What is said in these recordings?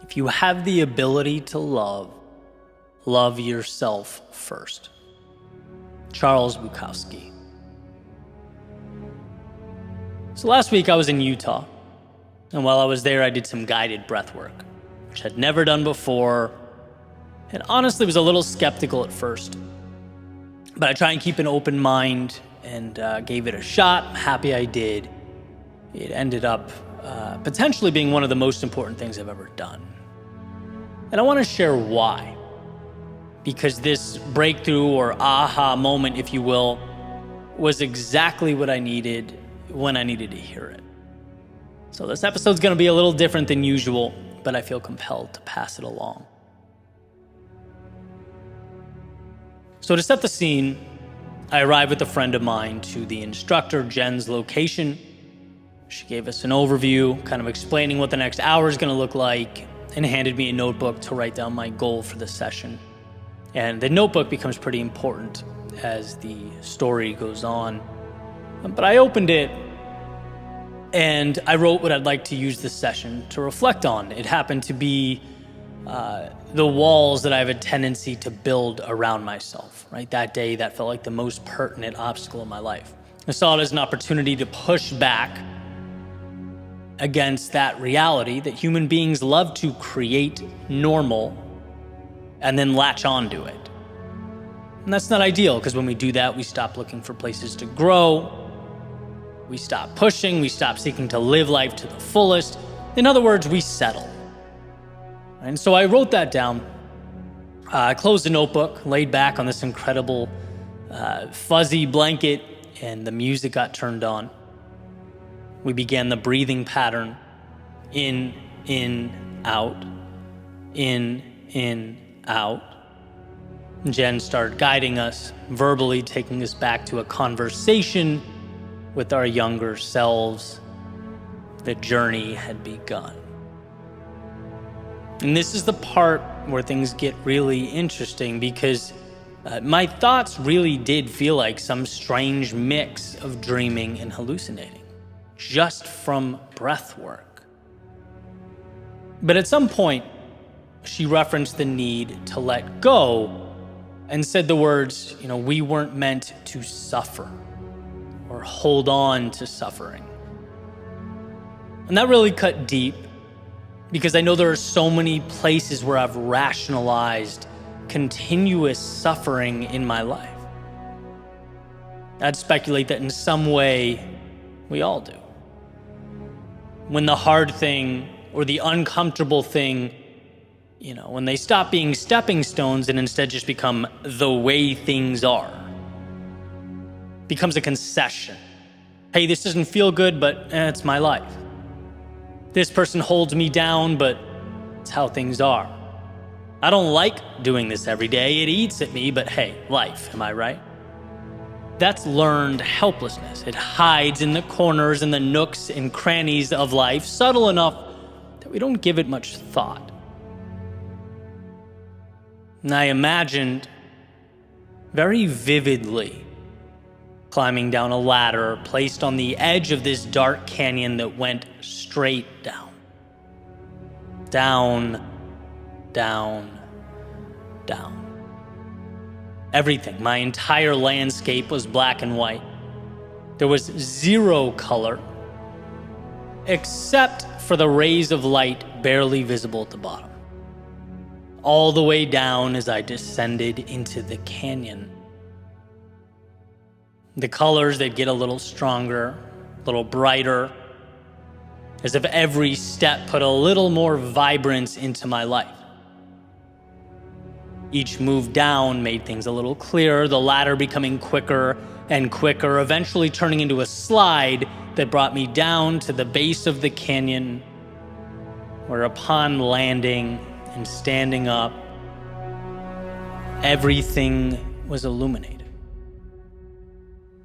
If you have the ability to love, love yourself first. Charles Bukowski. So last week I was in Utah, and while I was there I did some guided breath work, which I'd never done before, and honestly was a little skeptical at first. But I try and keep an open mind and gave it a shot. I'm happy I did. It ended up potentially being one of the most important things I've ever done. And I want to share why. Because this breakthrough or aha moment, if you will, was exactly what I needed when I needed to hear it. So this episode's going to be a little different than usual, but I feel compelled to pass it along. So to set the scene, I arrived with a friend of mine to the instructor Jen's location. She gave us an overview, kind of explaining what the next hour is going to look like, and handed me a notebook to write down my goal for the session. And the notebook becomes pretty important as the story goes on. But I opened it and I wrote what I'd like to use this session to reflect on. It happened to be the walls that I have a tendency to build around myself, right? That day, that felt like the most pertinent obstacle in my life. I saw it as an opportunity to push back against that reality that human beings love to create normal and then latch onto it. And that's not ideal, because when we do that, we stop looking for places to grow, we stop pushing, we stop seeking to live life to the fullest. In other words, we settle. And so I wrote that down. I closed the notebook, laid back on this incredible fuzzy blanket, and the music got turned on. We began the breathing pattern. In, out. In, out. Jen started guiding us, verbally taking us back to a conversation with our younger selves. The journey had begun. And this is the part where things get really interesting, because my thoughts really did feel like some strange mix of dreaming and hallucinating, just from breath work. But at some point, she referenced the need to let go and said the words, we weren't meant to suffer or hold on to suffering. And that really cut deep, because I know there are so many places where I've rationalized continuous suffering in my life. I'd speculate that in some way, we all do. When the hard thing or the uncomfortable thing, when they stop being stepping stones and instead just become the way things are, becomes a concession. Hey, this doesn't feel good, but it's my life. This person holds me down, but it's how things are. I don't like doing this every day. It eats at me, but hey, life, am I right? That's learned helplessness. It hides in the corners and the nooks and crannies of life, subtle enough that we don't give it much thought. And I imagined very vividly climbing down a ladder placed on the edge of this dark canyon that went straight down. Down, down, down. Everything, my entire landscape was black and white. There was zero color, except for the rays of light barely visible at the bottom. All the way down as I descended into the canyon. The colors, they'd get a little stronger, a little brighter, as if every step put a little more vibrance into my life. Each move down made things a little clearer, the ladder becoming quicker and quicker, eventually turning into a slide that brought me down to the base of the canyon, where upon landing and standing up, everything was illuminated.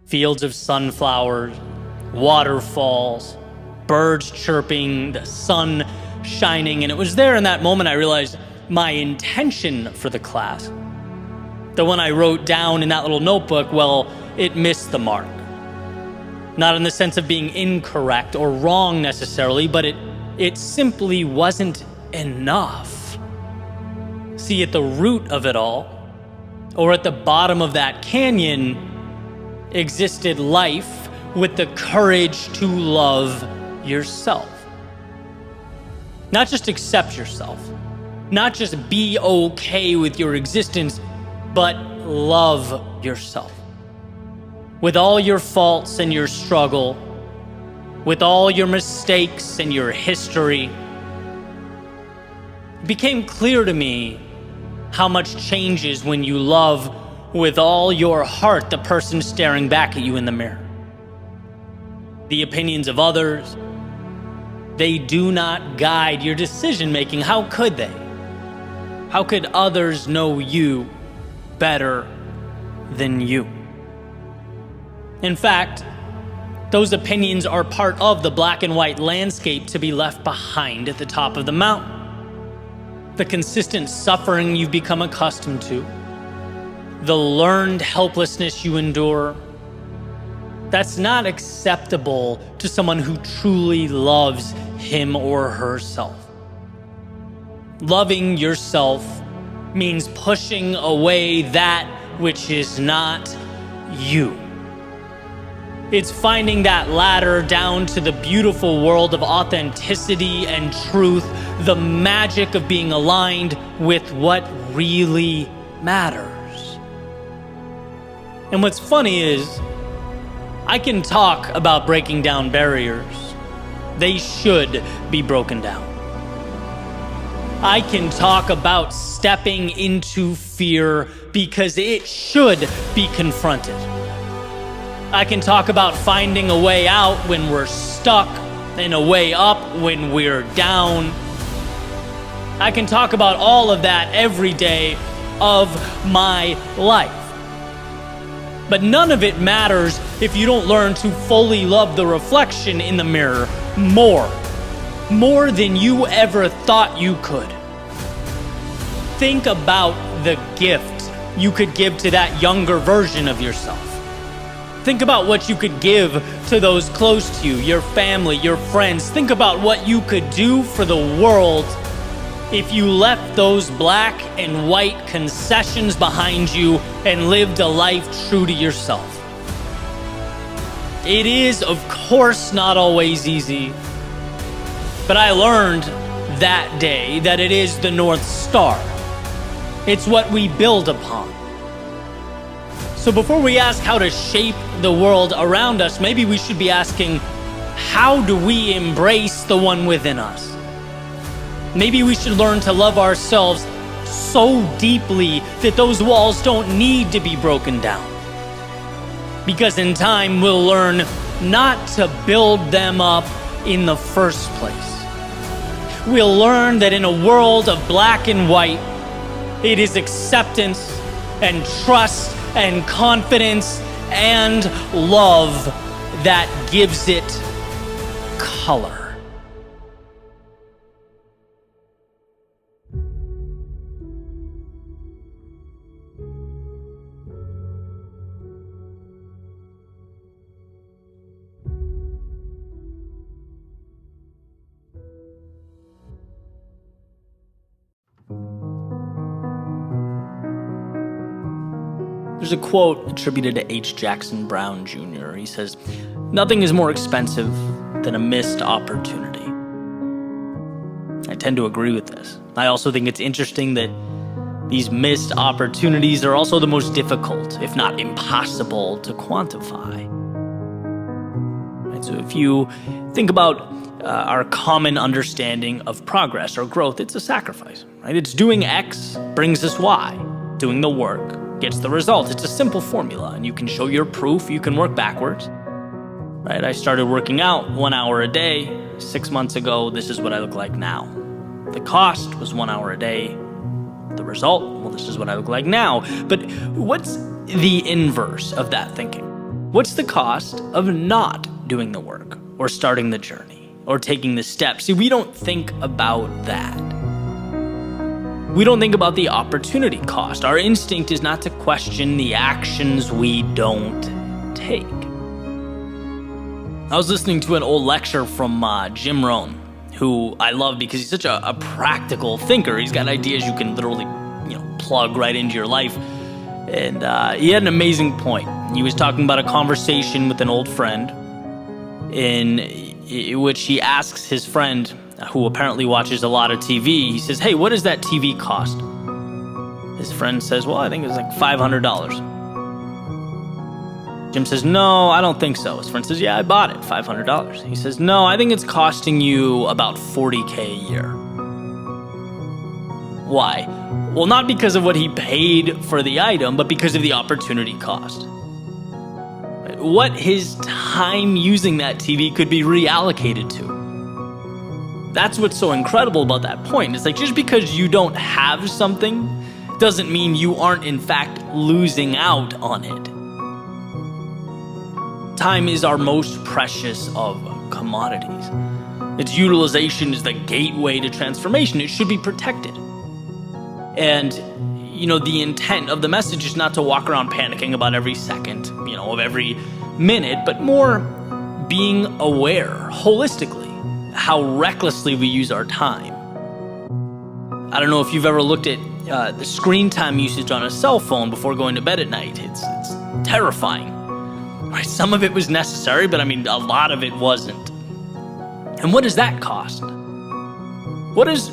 Fields of sunflowers, waterfalls, birds chirping, the sun shining, and it was there in that moment I realized my intention for the class, the one I wrote down in that little notebook, well, it missed the mark. Not in the sense of being incorrect or wrong necessarily, but it simply wasn't enough. See, at the root of it all, or at the bottom of that canyon, existed life with the courage to love yourself. Not just accept yourself, not just be okay with your existence, but love yourself. With all your faults and your struggle, with all your mistakes and your history, it became clear to me how much changes when you love with all your heart the person staring back at you in the mirror. The opinions of others, they do not guide your decision-making. How could they? How could others know you better than you? In fact, those opinions are part of the black and white landscape to be left behind at the top of the mountain. The consistent suffering you've become accustomed to, the learned helplessness you endure, that's not acceptable to someone who truly loves him or herself. Loving yourself means pushing away that which is not you. It's finding that ladder down to the beautiful world of authenticity and truth, the magic of being aligned with what really matters. And what's funny is, I can talk about breaking down barriers. They should be broken down. I can talk about stepping into fear because it should be confronted. I can talk about finding a way out when we're stuck and a way up when we're down. I can talk about all of that every day of my life. But none of it matters if you don't learn to fully love the reflection in the mirror more than you ever thought you could. Think about the gift you could give to that younger version of yourself. Think about what you could give to those close to you, your family, your friends. Think about what you could do for the world if you left those black and white concessions behind you and lived a life true to yourself. It is, of course, not always easy, but I learned that day that it is the North Star. It's what we build upon. So before we ask how to shape the world around us, maybe we should be asking, how do we embrace the one within us? Maybe we should learn to love ourselves so deeply that those walls don't need to be broken down. Because in time, we'll learn not to build them up in the first place. We'll learn that in a world of black and white, it is acceptance and trust and confidence and love that gives it color. There's a quote attributed to H. Jackson Brown Jr. He says, "Nothing is more expensive than a missed opportunity." I tend to agree with this. I also think it's interesting that these missed opportunities are also the most difficult, if not impossible, to quantify. Right, so if you think about our common understanding of progress or growth, it's a sacrifice, right? It's doing X brings us Y. Doing the work gets the result. It's a simple formula, and you can show your proof. You can work backwards, right? I started working out 1 hour a day 6 months ago. This is what I look like now. The cost was 1 hour a day. The result, well, this is what I look like now. But what's the inverse of that thinking? What's the cost of not doing the work or starting the journey or taking the steps? See, we don't think about that. We don't think about the opportunity cost. Our instinct is not to question the actions we don't take. I was listening to an old lecture from Jim Rohn, who I love because he's such a practical thinker. He's got ideas you can literally, plug right into your life. And he had an amazing point. He was talking about a conversation with an old friend in which he asks his friend, who apparently watches a lot of TV, he says, "Hey, what does that TV cost?" His friend says, "Well, I think it was like $500. Jim says, "No, I don't think so." His friend says, "Yeah, I bought it, $500. He says, "No, I think it's costing you about $40K a year." Why? Well, not because of what he paid for the item, but because of the opportunity cost. What his time using that TV could be reallocated to. That's what's so incredible about that point. It's like, just because you don't have something doesn't mean you aren't in fact losing out on it. Time is our most precious of commodities. Its utilization is the gateway to transformation. It should be protected. And, the intent of the message is not to walk around panicking about every second, of every minute, but more being aware holistically how recklessly we use our time. I don't know if you've ever looked at the screen time usage on a cell phone before going to bed at night. It's terrifying. Right? Some of it was necessary, but a lot of it wasn't. And what does that cost? What does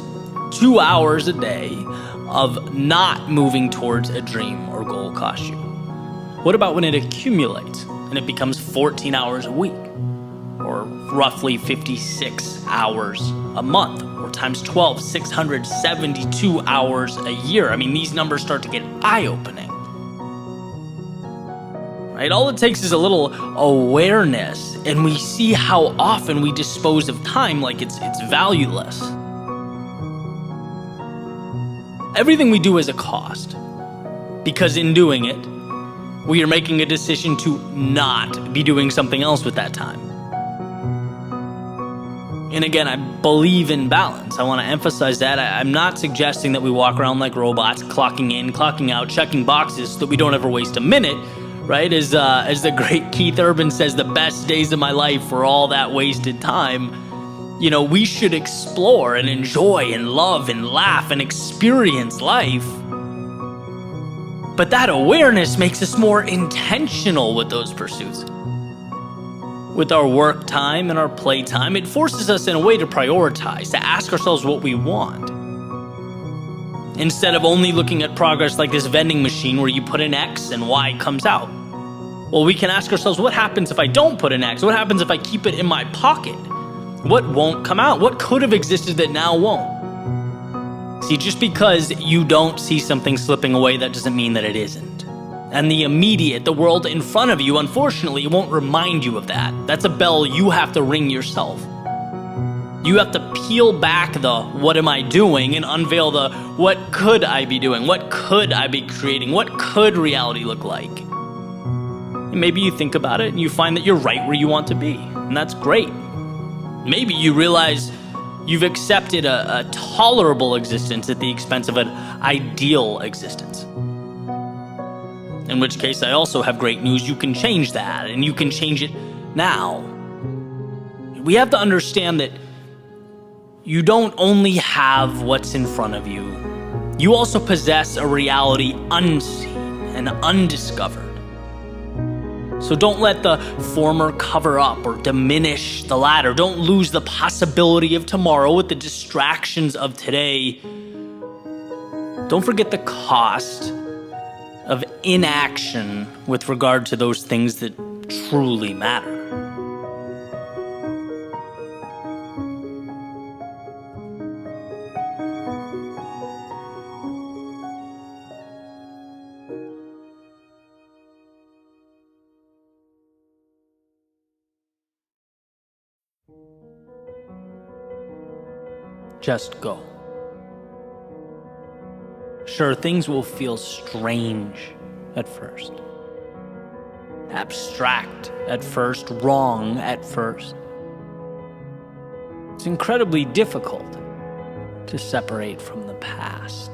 2 hours a day of not moving towards a dream or goal cost you? What about when it accumulates and it becomes 14 hours a week, or roughly 56 hours a month, or times 12, 672 hours a year? These numbers start to get eye-opening. Right? All it takes is a little awareness, and we see how often we dispose of time like it's valueless. Everything we do has a cost, because in doing it, we are making a decision to not be doing something else with that time. And again, I believe in balance. I want to emphasize that. I'm not suggesting that we walk around like robots, clocking in, clocking out, checking boxes so that we don't ever waste a minute, right? As the great Keith Urban says, the best days of my life were all that wasted time. We should explore and enjoy and love and laugh and experience life. But that awareness makes us more intentional with those pursuits. With our work time and our play time, it forces us in a way to prioritize, to ask ourselves what we want. Instead of only looking at progress like this vending machine where you put an X and Y comes out. Well, we can ask ourselves, what happens if I don't put an X? What happens if I keep it in my pocket? What won't come out? What could have existed that now won't? See, just because you don't see something slipping away, that doesn't mean that it isn't. And the immediate, the world in front of you, unfortunately, won't remind you of that. That's a bell you have to ring yourself. You have to peel back the what am I doing and unveil the what could I be doing? What could I be creating? What could reality look like? And maybe you think about it and you find that you're right where you want to be. And that's great. Maybe you realize you've accepted a tolerable existence at the expense of an ideal existence. In which case, I also have great news. You can change that, and you can change it now. We have to understand that you don't only have what's in front of you, you also possess a reality unseen and undiscovered. So don't let the former cover up or diminish the latter. Don't lose the possibility of tomorrow with the distractions of today. Don't forget the cost of inaction with regard to those things that truly matter. Just go. Sure, things will feel strange at first, abstract at first, wrong at first. It's incredibly difficult to separate from the past.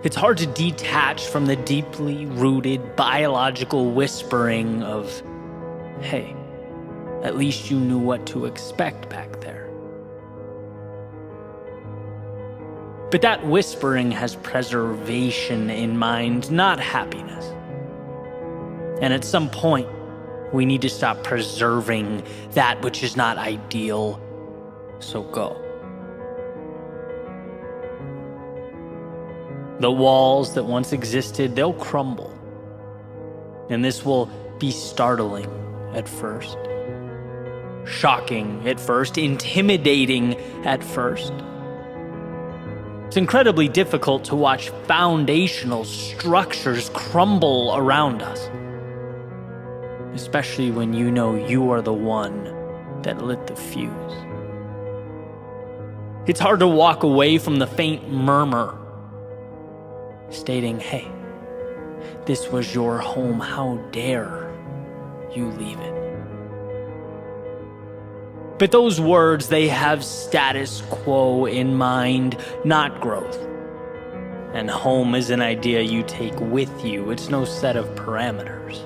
It's hard to detach from the deeply rooted biological whispering of, hey, At least you knew what to expect back there. But that whispering has preservation in mind, not happiness. And at some point, we need to stop preserving that which is not ideal, so go. The walls that once existed, they'll crumble. And this will be startling at first, shocking at first, intimidating at first. It's incredibly difficult to watch foundational structures crumble around us, especially when you know you are the one that lit the fuse. It's hard to walk away from the faint murmur stating, hey, this was your home, how dare you leave it? But those words, they have status quo in mind, not growth. And home is an idea you take with you. It's no set of parameters.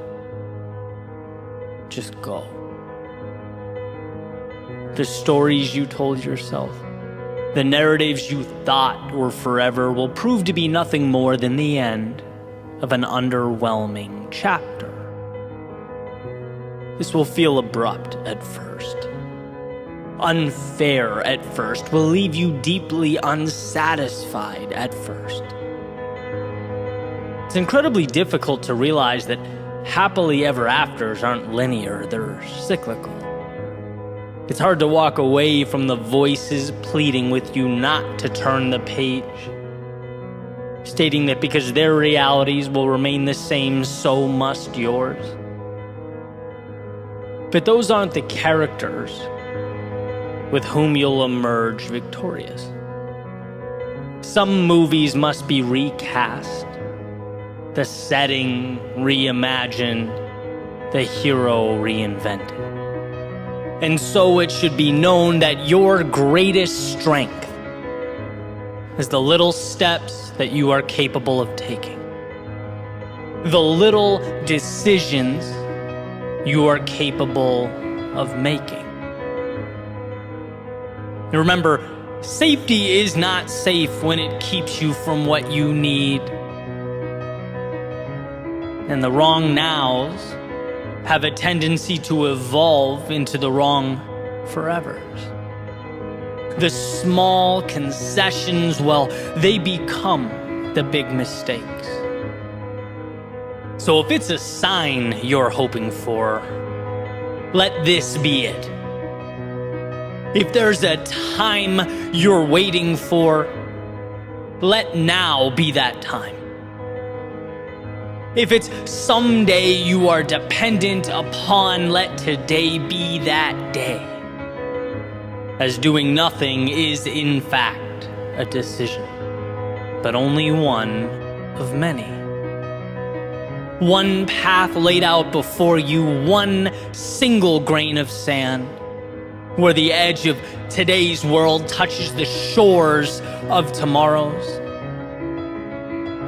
Just go. The stories you told yourself, the narratives you thought were forever will prove to be nothing more than the end of an underwhelming chapter. This will feel abrupt at first, unfair at first, will leave you deeply unsatisfied at first. It's incredibly difficult to realize that happily ever afters aren't linear, they're cyclical. It's hard to walk away from the voices pleading with you not to turn the page, stating that because their realities will remain the same, so must yours. But those aren't the characters with whom you'll emerge victorious. Some movies must be recast, the setting reimagined, the hero reinvented. And so it should be known that your greatest strength is the little steps that you are capable of taking, the little decisions you are capable of making. And remember, safety is not safe when it keeps you from what you need. And the wrong nows have a tendency to evolve into the wrong forevers. The small concessions, well, they become the big mistakes. So if it's a sign you're hoping for, let this be it. If there's a time you're waiting for, let now be that time. If it's someday you are dependent upon, let today be that day. As doing nothing is in fact a decision, but only one of many. One path laid out before you, one single grain of sand, where the edge of today's world touches the shores of tomorrow's.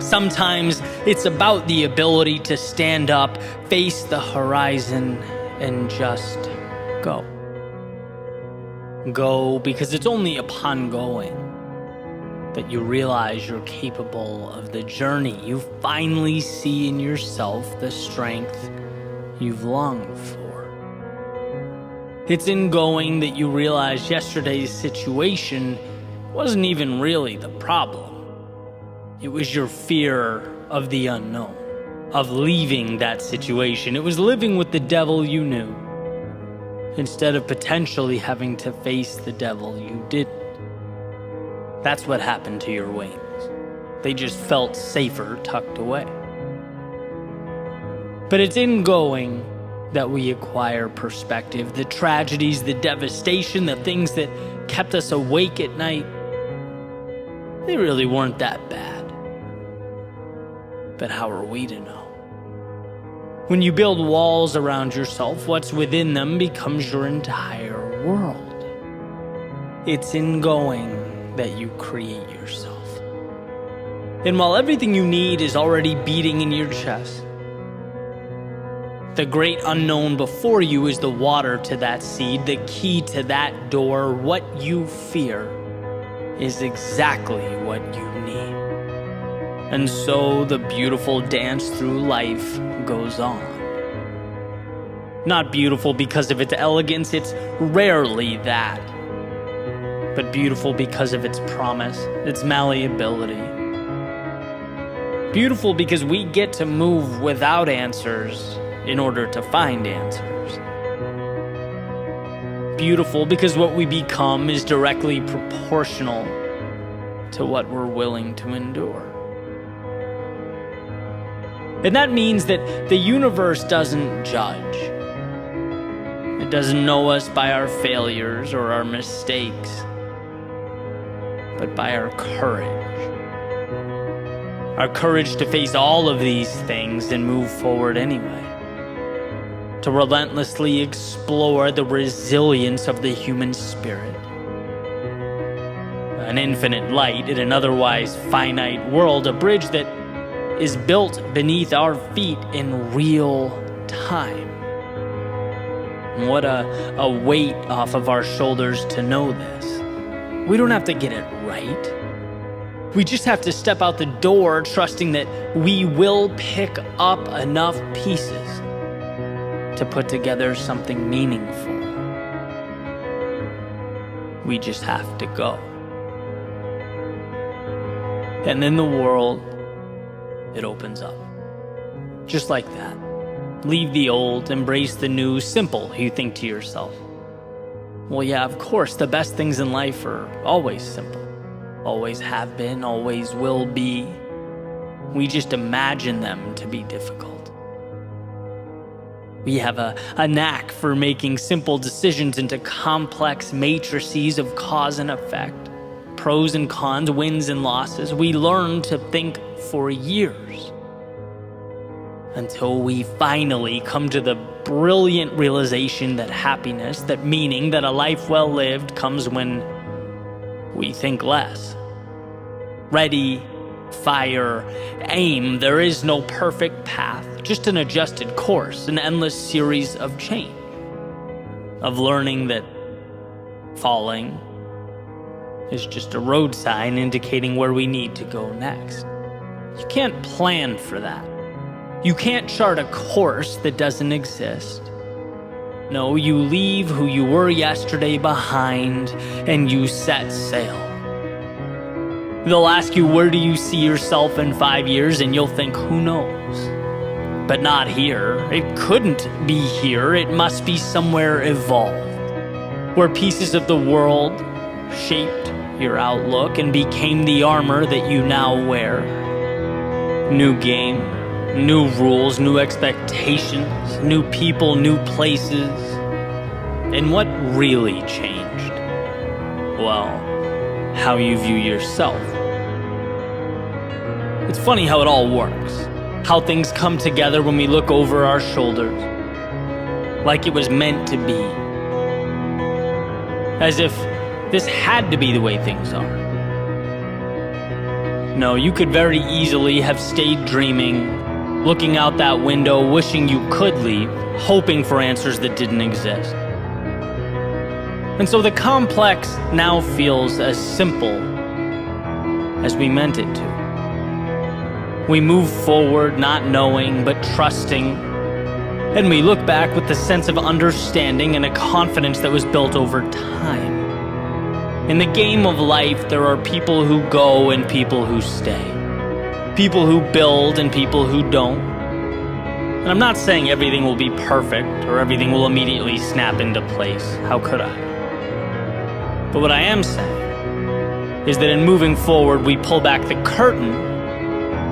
Sometimes it's about the ability to stand up, face the horizon, and just go. Go because it's only upon going that you realize you're capable of the journey. You finally see in yourself the strength you've longed for. It's in going that you realize yesterday's situation wasn't even really the problem. It was your fear of the unknown, of leaving that situation. It was living with the devil you knew, instead of potentially having to face the devil you didn't. That's what happened to your wings. They just felt safer tucked away. But it's in going that we acquire perspective. The tragedies, the devastation, the things that kept us awake at night, they really weren't that bad. But how are we to know? When you build walls around yourself, what's within them becomes your entire world. It's in going that you create yourself. And while everything you need is already beating in your chest, the great unknown before you is the water to that seed, the key to that door. What you fear is exactly what you need. And so the beautiful dance through life goes on. Not beautiful because of its elegance, it's rarely that. But beautiful because of its promise, its malleability. Beautiful because we get to move without answers in order to find answers. Beautiful because what we become is directly proportional to what we're willing to endure. And that means that the universe doesn't judge. It doesn't know us by our failures or our mistakes, but by our courage. Our courage to face all of these things and move forward anyway. To relentlessly explore the resilience of the human spirit. An infinite light in an otherwise finite world, a bridge that is built beneath our feet in real time. And what a weight off of our shoulders to know this. We don't have to get it right. We just have to step out the door trusting that we will pick up enough pieces to put together something meaningful. We just have to go. And then the world, it opens up. Just like that. Leave the old, embrace the new, simple, you think to yourself. Well, yeah, of course, the best things in life are always simple. Always have been, always will be. We just imagine them to be difficult. We have a knack for making simple decisions into complex matrices of cause and effect. Pros and cons, wins and losses. We learn to think for years until we finally come to the brilliant realization that happiness, that meaning, that a life well lived comes when we think less. Ready, fire, aim. There is no perfect path, just an adjusted course, an endless series of change, of learning that falling is just a road sign indicating where we need to go next. You can't plan for that. You can't chart a course that doesn't exist. No, you leave who you were yesterday behind and you set sail. They'll ask you, where do you see yourself in 5 years? And you'll think, who knows? But not here. It couldn't be here. It must be somewhere evolved, where pieces of the world shaped your outlook and became the armor that you now wear. New game, new rules, new expectations, new people, new places. And what really changed? Well, how you view yourself. It's funny how it all works. How things come together when we look over our shoulders. Like it was meant to be. As if this had to be the way things are. No, you could very easily have stayed dreaming, looking out that window, wishing you could leave, hoping for answers that didn't exist. And so the complex now feels as simple as we meant it to. We move forward not knowing but trusting, and we look back with the sense of understanding and a confidence that was built over time. In the game of life, there are people who go and people who stay. People who build and people who don't. And I'm not saying everything will be perfect or everything will immediately snap into place. How could I? But what I am saying is that in moving forward, we pull back the curtain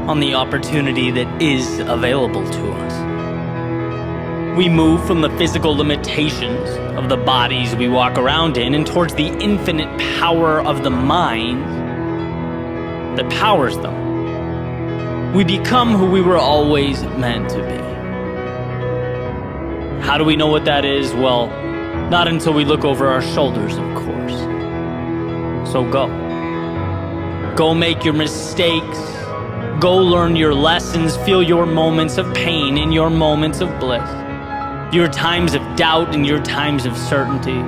on the opportunity that is available to us. We move from the physical limitations of the bodies we walk around in and towards the infinite power of the mind that powers them. We become who we were always meant to be. How do we know what that is? Well, not until we look over our shoulders, of course. So go. Go make your mistakes. Go learn your lessons. Feel your moments of pain and your moments of bliss. your times of doubt and your times of certainty.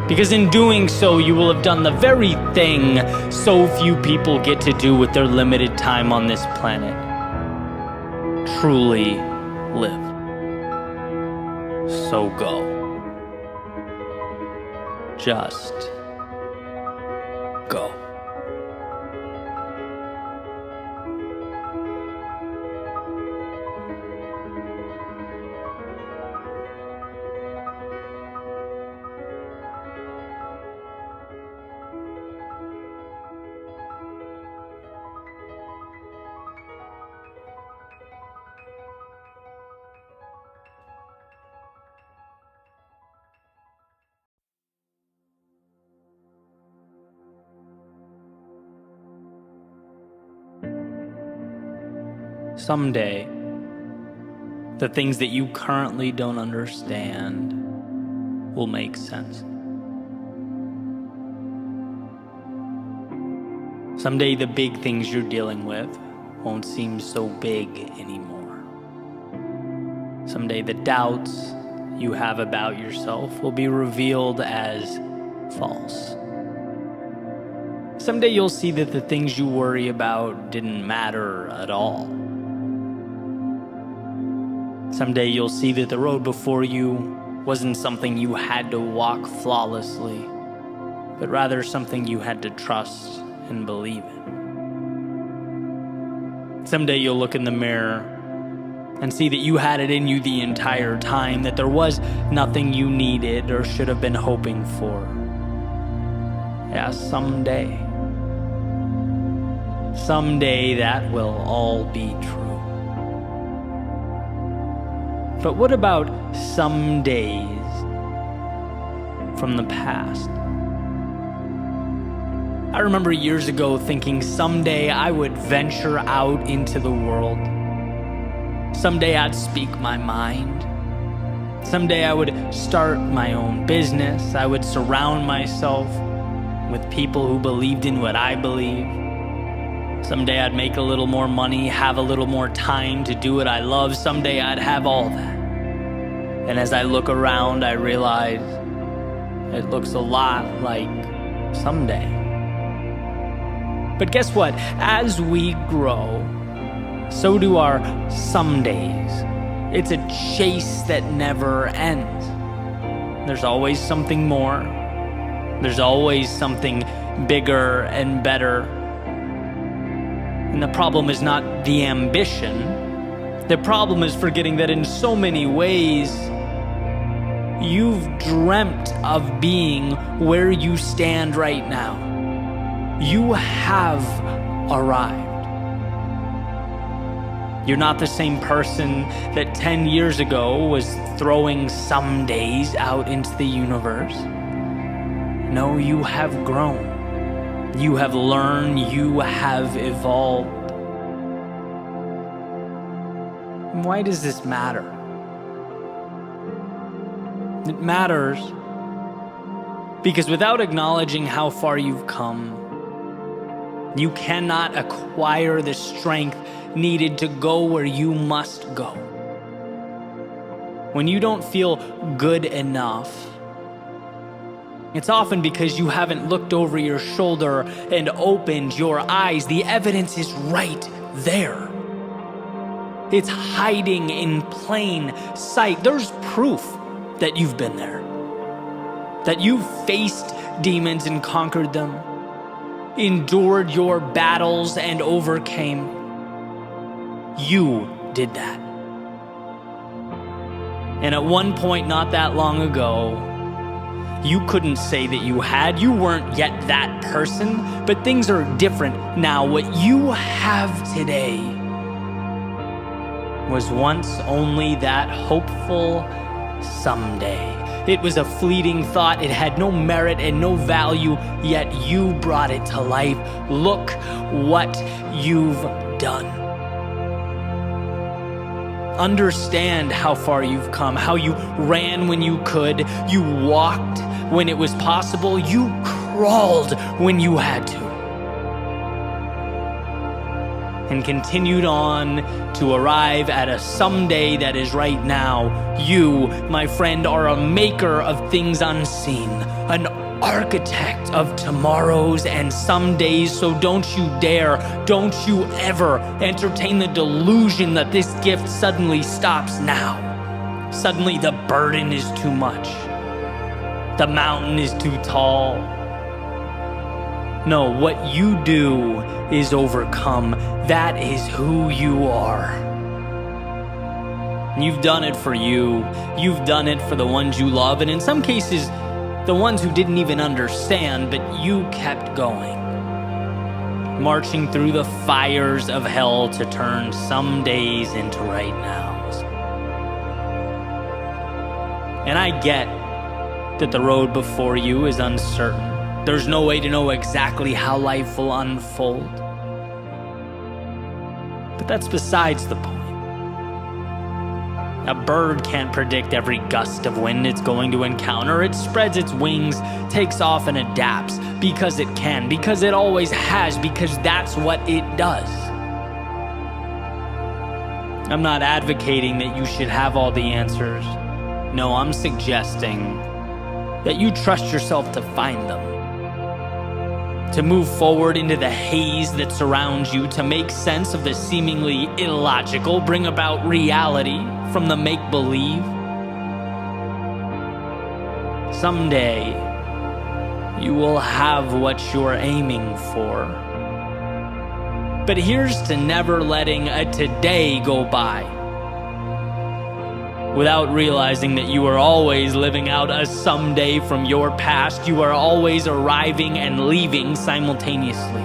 Because in doing so, you will have done the very thing so few people get to do with their limited time on this planet. Truly live. So go. Just go. Someday, the things that you currently don't understand will make sense. Someday, the big things you're dealing with won't seem so big anymore. Someday, the doubts you have about yourself will be revealed as false. Someday, you'll see that the things you worry about didn't matter at all. Someday you'll see that the road before you wasn't something you had to walk flawlessly, but rather something you had to trust and believe in. Someday you'll look in the mirror and see that you had it in you the entire time, that there was nothing you needed or should have been hoping for. Yeah, someday. Someday that will all be true. But what about some days from the past? I remember years ago thinking someday I would venture out into the world. Someday I'd speak my mind. Someday I would start my own business. I would surround myself with people who believed in what I believe. Someday I'd make a little more money, have a little more time to do what I love. Someday I'd have all that. And as I look around, I realize it looks a lot like someday. But guess what? As we grow, so do our somedays. It's a chase that never ends. There's always something more. There's always something bigger and better. And the problem is not the ambition. The problem is forgetting that in so many ways, you've dreamt of being where you stand right now. You have arrived. You're not the same person that 10 years ago was throwing some days out into the universe. No, you have grown. You have learned. You have evolved. And why does this matter? It matters because without acknowledging how far you've come, you cannot acquire the strength needed to go where you must go. When you don't feel good enough, it's often because you haven't looked over your shoulder and opened your eyes. The evidence is right there. It's hiding in plain sight. There's proof that you've been there, that you've faced demons and conquered them, endured your battles and overcame. You did that. And at one point not that long ago, you couldn't say that you had. You weren't yet that person, but things are different now. What you have today was once only that hopeful someday. It was a fleeting thought. It had no merit and no value, yet you brought it to life. Look what you've done. Understand how far you've come, how you ran when you could, you walked when it was possible, you crawled when you had to. and continued on to arrive at a someday that is right now. You, my friend, are a maker of things unseen, an architect of tomorrows and somedays. So don't you dare, don't you ever entertain the delusion that this gift suddenly stops now. Suddenly the burden is too much. The mountain is too tall. No, what you do is overcome. That is who you are. You've done it for you. You've done it for the ones you love, and in some cases, the ones who didn't even understand, but you kept going. Marching through the fires of hell to turn some days into right nows. And I get that the road before you is uncertain. There's no way to know exactly how life will unfold. But that's besides the point. A bird can't predict every gust of wind it's going to encounter. It spreads its wings, takes off, and adapts because it can, because it always has, because that's what it does. I'm not advocating that you should have all the answers. No, I'm suggesting that you trust yourself to find them. To move forward into the haze that surrounds you, to make sense of the seemingly illogical, bring about reality from the make-believe. Someday, you will have what you're aiming for. But here's to never letting a today go by without realizing that you are always living out a someday from your past. You are always arriving and leaving simultaneously.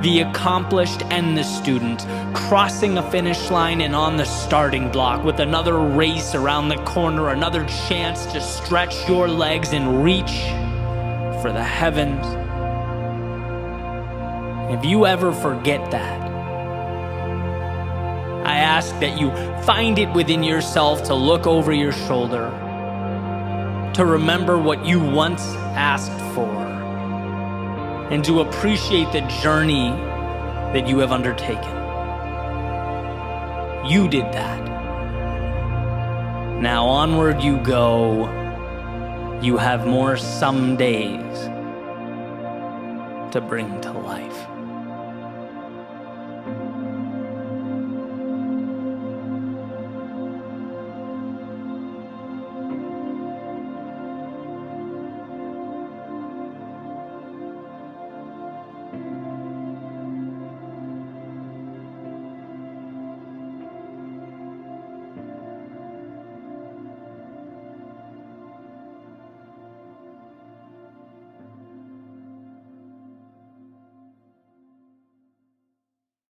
The accomplished and the student, crossing a finish line and on the starting block with another race around the corner, another chance to stretch your legs and reach for the heavens. If you ever forget that, I ask that you find it within yourself to look over your shoulder, to remember what you once asked for, and to appreciate the journey that you have undertaken. You did that. Now onward you go. You have more some days to bring to life.